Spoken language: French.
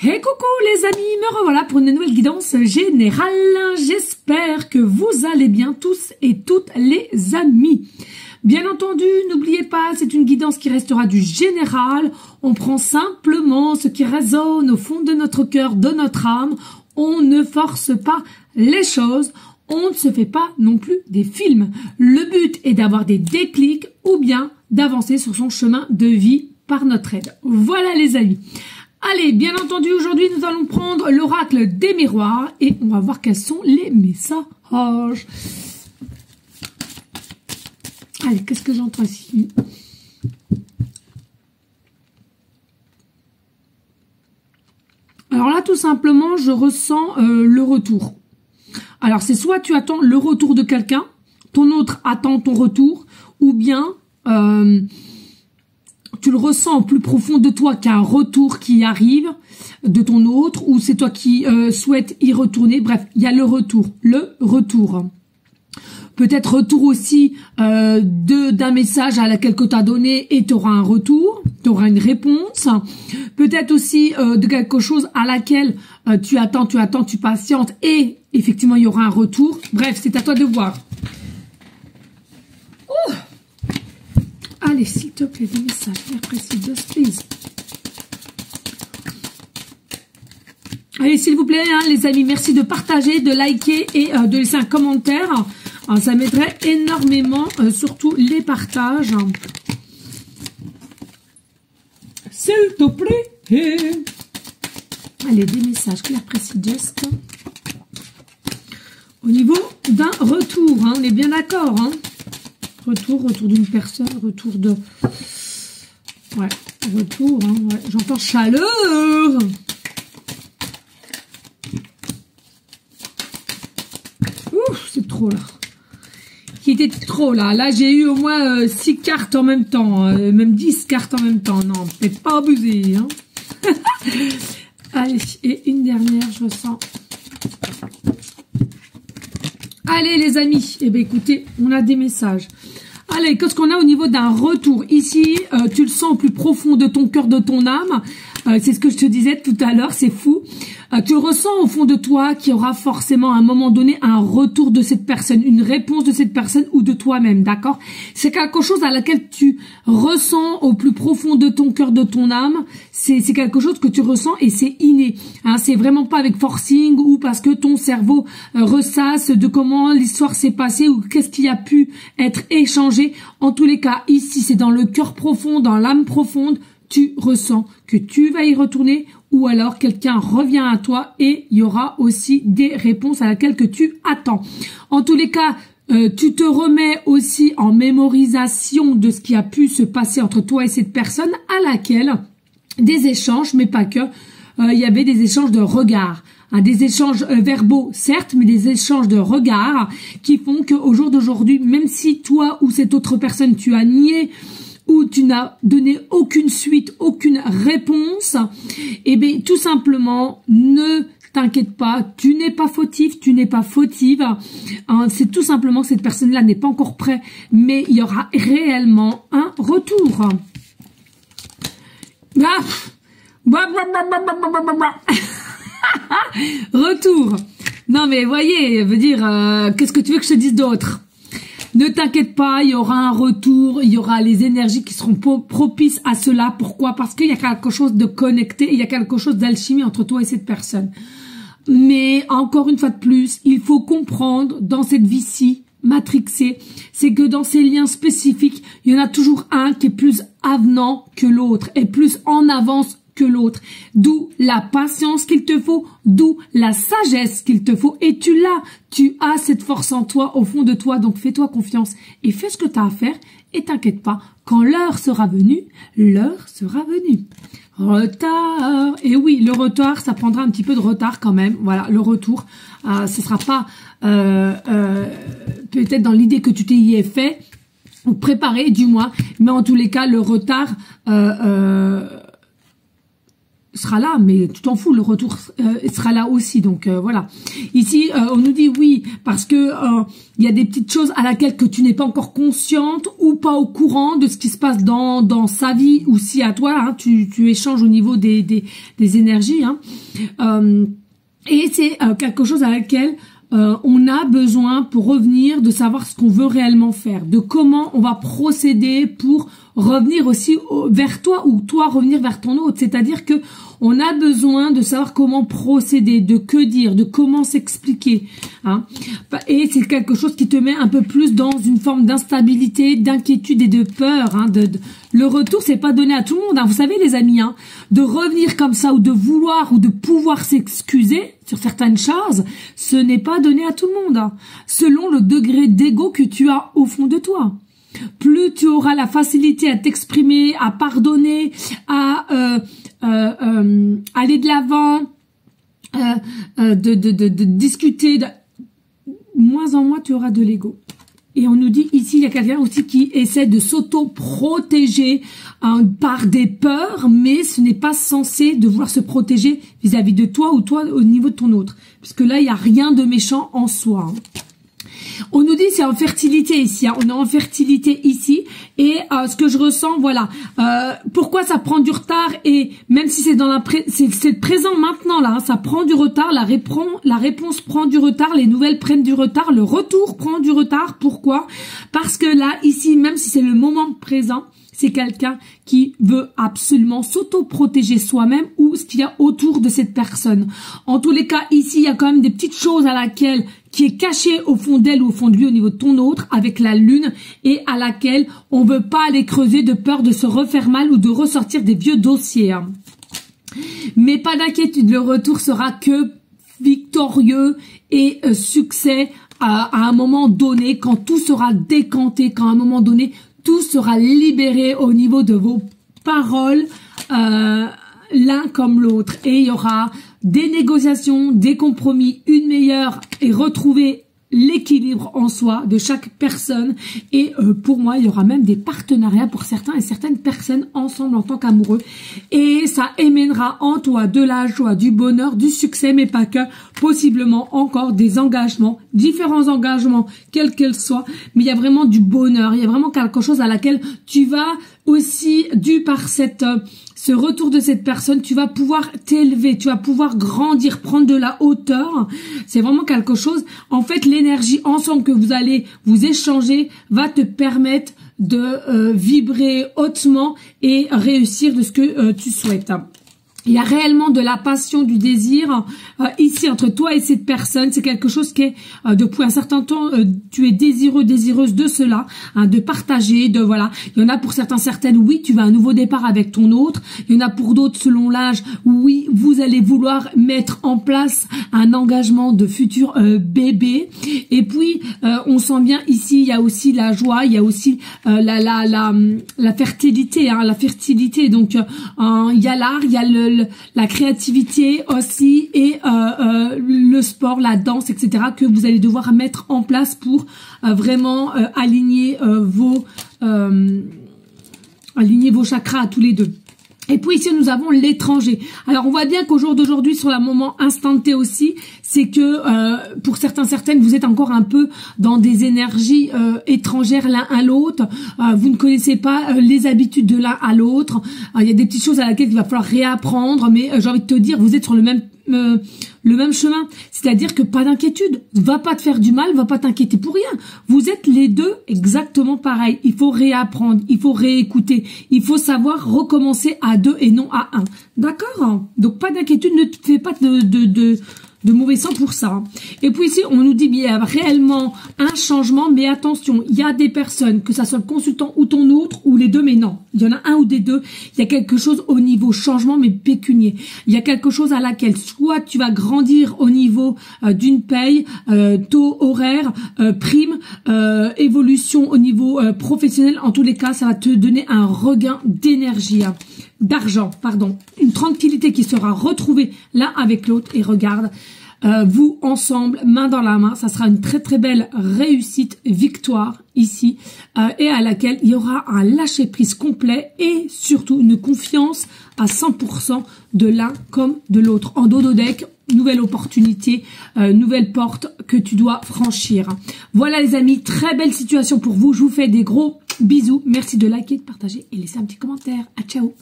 Et coucou les amis, me revoilà pour une nouvelle guidance générale. J'espère que vous allez bien tous et toutes les amis. Bien entendu, n'oubliez pas, c'est une guidance qui restera du général. On prend simplement ce qui résonne au fond de notre cœur, de notre âme. On ne force pas les choses. On ne se fait pas non plus des films. Le but est d'avoir des déclics ou bien d'avancer sur son chemin de vie par notre aide. Voilà les amis. Allez, bien entendu, aujourd'hui, nous allons prendre l'oracle des miroirs et on va voir quels sont les messages. Allez, qu'est-ce que j'entends ici? Alors là, tout simplement, je ressens le retour. Alors, c'est soit tu attends le retour de quelqu'un, ton autre attend ton retour, ou bien tu le ressens au plus profond de toi qu'il y a un retour qui arrive de ton autre, ou c'est toi qui souhaites y retourner. Bref, il y a le retour. Peut-être retour aussi d'un message à laquelle tu as donné et tu auras un retour, tu auras une réponse. Peut-être aussi de quelque chose à laquelle tu attends, tu patientes et effectivement il y aura un retour. Bref, c'est à toi de voir. Ouh. Allez, s'il te plaît, des messages, précis, just please. Allez, s'il vous plaît, hein, les amis, merci de partager, de liker et de laisser un commentaire. Ça m'aiderait énormément, surtout les partages. S'il te plaît. Allez, des messages, clair, précis, just. Au niveau d'un retour, hein, on est bien d'accord, hein. Retour d'une personne, retour de... Ouais, retour, hein, ouais. J'entends chaleur. Ouf, c'est trop là. Qui était trop là. Là, j'ai eu au moins 6 cartes en même temps. Même 10 cartes en même temps. Non, peut-être pas abuser. Hein. Allez, et une dernière, je sens. Allez les amis, eh bien écoutez, on a des messages. Allez, qu'est-ce qu'on a au niveau d'un retour? Ici, tu le sens au plus profond de ton cœur, de ton âme. C'est ce que je te disais tout à l'heure, c'est fou. Tu le ressens au fond de toi qu'il y aura forcément à un moment donné un retour de cette personne, une réponse de cette personne ou de toi-même, d'accord? C'est quelque chose à laquelle tu ressens au plus profond de ton cœur, de ton âme. C'est quelque chose que tu ressens et c'est inné. Hein, c'est vraiment pas avec forcing ou parce que ton cerveau ressasse de comment l'histoire s'est passée ou qu'est-ce qui a pu être échangé. En tous les cas, ici, c'est dans le cœur profond, dans l'âme profonde. Tu ressens que tu vas y retourner ou alors quelqu'un revient à toi et il y aura aussi des réponses à laquelle que tu attends. En tous les cas, tu te remets aussi en mémorisation de ce qui a pu se passer entre toi et cette personne à laquelle des échanges, mais pas que, il y avait des échanges de regards. Hein, des échanges verbaux, certes, mais des échanges de regards qui font qu'au jour d'aujourd'hui, même si toi ou cette autre personne, tu as nié ou tu n'as donné aucune suite, aucune réponse, eh bien, tout simplement, ne t'inquiète pas, tu n'es pas fautif, tu n'es pas fautive. Hein, c'est tout simplement que cette personne-là n'est pas encore prête, mais il y aura réellement un retour. Retour. Non mais voyez, veut dire, qu'est-ce que tu veux que je te dise d'autre? Ne t'inquiète pas, il y aura un retour, il y aura les énergies qui seront propices à cela. Pourquoi? Parce qu'il y a quelque chose de connecté, il y a quelque chose d'alchimie entre toi et cette personne. Mais encore une fois de plus, il faut comprendre dans cette vie-ci, matrixée, c'est que dans ces liens spécifiques, il y en a toujours un qui est plus avenant que l'autre, et plus en avance que l'autre. D'où la patience qu'il te faut, d'où la sagesse qu'il te faut. Et tu l'as, tu as cette force en toi, au fond de toi. Donc fais-toi confiance et fais ce que tu as à faire. Et t'inquiète pas, quand l'heure sera venue, l'heure sera venue. Retard. Et oui, le retard, ça prendra un petit peu de retard quand même. Voilà, le retour, ce sera pas peut-être dans l'idée que tu t'y es fait, ou préparé du moins. Mais en tous les cas, le retard... sera là, mais tu t'en fous, le retour sera là aussi. Donc voilà. Ici, on nous dit oui, parce que il y a des petites choses à laquelle que tu n'es pas encore consciente ou pas au courant de ce qui se passe dans sa vie, ou si à toi, hein, tu échanges au niveau des énergies. Hein. Et c'est quelque chose à laquelle on a besoin pour revenir de savoir ce qu'on veut réellement faire, de comment on va procéder pour revenir aussi vers toi ou toi revenir vers ton autre. C'est-à-dire que on a besoin de savoir comment procéder, de que dire, de comment s'expliquer. Hein. Et c'est quelque chose qui te met un peu plus dans une forme d'instabilité, d'inquiétude et de peur. Hein. Le retour, c'est pas donné à tout le monde. Hein. Vous savez, les amis, hein, de revenir comme ça ou de vouloir ou de pouvoir s'excuser sur certaines choses, ce n'est pas donné à tout le monde. Hein. Selon le degré d'ego que tu as au fond de toi. Plus tu auras la facilité à t'exprimer, à pardonner, à aller de l'avant, de discuter, moins en moins tu auras de l'ego. Et on nous dit ici, il y a quelqu'un aussi qui essaie de s'auto-protéger par des peurs, mais ce n'est pas censé devoir se protéger vis-à-vis de toi ou toi au niveau de ton autre. Puisque là, il n'y a rien de méchant en soi. Hein. On nous dit c'est en fertilité ici, hein. On est en fertilité ici et ce que je ressens, voilà. Pourquoi ça prend du retard et même si c'est dans c'est présent maintenant là, hein, ça prend du retard, la réponse prend du retard, les nouvelles prennent du retard, le retour prend du retard. Pourquoi? Parce que là ici, même si c'est le moment présent, c'est quelqu'un qui veut absolument s'auto-protéger soi-même ou ce qu'il y a autour de cette personne. En tous les cas, ici, il y a quand même des petites choses à laquelle qui est cachée au fond d'elle ou au fond de lui au niveau de ton autre avec la lune et à laquelle on veut pas aller creuser de peur de se refaire mal ou de ressortir des vieux dossiers. Hein. Mais pas d'inquiétude, le retour sera que victorieux et succès à un moment donné quand tout sera décanté, quand à un moment donné tout sera libéré au niveau de vos paroles, l'un comme l'autre. Et il y aura des négociations, des compromis, une meilleure et retrouver l'équilibre en soi de chaque personne. Et pour moi, il y aura même des partenariats pour certains et certaines personnes ensemble en tant qu'amoureux. Et ça émènera en toi de la joie, du bonheur, du succès, mais pas que, possiblement encore des engagements, différents engagements, quels qu'ils soient. Mais il y a vraiment du bonheur, il y a vraiment quelque chose à laquelle tu vas aussi, dû par ce retour de cette personne, tu vas pouvoir t'élever, tu vas pouvoir grandir, prendre de la hauteur. C'est vraiment quelque chose. En fait, l'énergie ensemble que vous allez vous échanger va te permettre de vibrer hautement et réussir de ce que tu souhaites. Il y a réellement de la passion, du désir ici entre toi et cette personne. C'est quelque chose qui est depuis un certain temps, tu es désireux, désireuse de cela, hein, de partager, de voilà. Il y en a pour certaines, oui, tu vas à un nouveau départ avec ton autre. Il y en a pour d'autres, selon l'âge, oui, vous allez vouloir mettre en place un engagement de futur bébé. Et puis, on sent bien ici, il y a aussi la joie, il y a aussi la fertilité, hein, la fertilité. Donc, il y a l'art, il y a la créativité aussi et le sport, la danse, etc. que vous allez devoir mettre en place pour vraiment aligner vos chakras à tous les deux. Et puis ici, nous avons l'étranger. Alors, on voit bien qu'au jour d'aujourd'hui, sur le moment instant T aussi, c'est que pour certaines, vous êtes encore un peu dans des énergies étrangères l'un à l'autre. Vous ne connaissez pas les habitudes de l'un à l'autre. Il y a des petites choses à laquelle il va falloir réapprendre. Mais j'ai envie de te dire, vous êtes sur le même chemin. C'est-à-dire que pas d'inquiétude. Va pas te faire du mal, va pas t'inquiéter pour rien. Vous êtes les deux exactement pareil. Il faut réapprendre, il faut réécouter. Il faut savoir recommencer à deux et non à un. D'accord? Donc pas d'inquiétude, ne te fais pas de mauvais sang pour ça. Et puis ici, on nous dit bien réellement un changement, mais attention, il y a des personnes, que ça soit le consultant ou ton autre, ou les deux, mais non. Il y en a un ou des deux. Il y a quelque chose au niveau changement, mais pécunier. Il y a quelque chose à laquelle soit tu vas grandir au niveau d'une paye, taux horaire, prime, évolution au niveau professionnel. En tous les cas, ça va te donner un regain d'énergie, d'argent, pardon. Une tranquillité qui sera retrouvée l'un avec l'autre. Et regarde, vous ensemble, main dans la main, ça sera une très très belle réussite, victoire ici, et à laquelle il y aura un lâcher prise complet et surtout une confiance à 100% de l'un comme de l'autre. En dodo deck, nouvelle opportunité, nouvelle porte que tu dois franchir. Voilà les amis, très belle situation pour vous. Je vous fais des gros bisous. Merci de liker, de partager et laisser un petit commentaire. À ciao.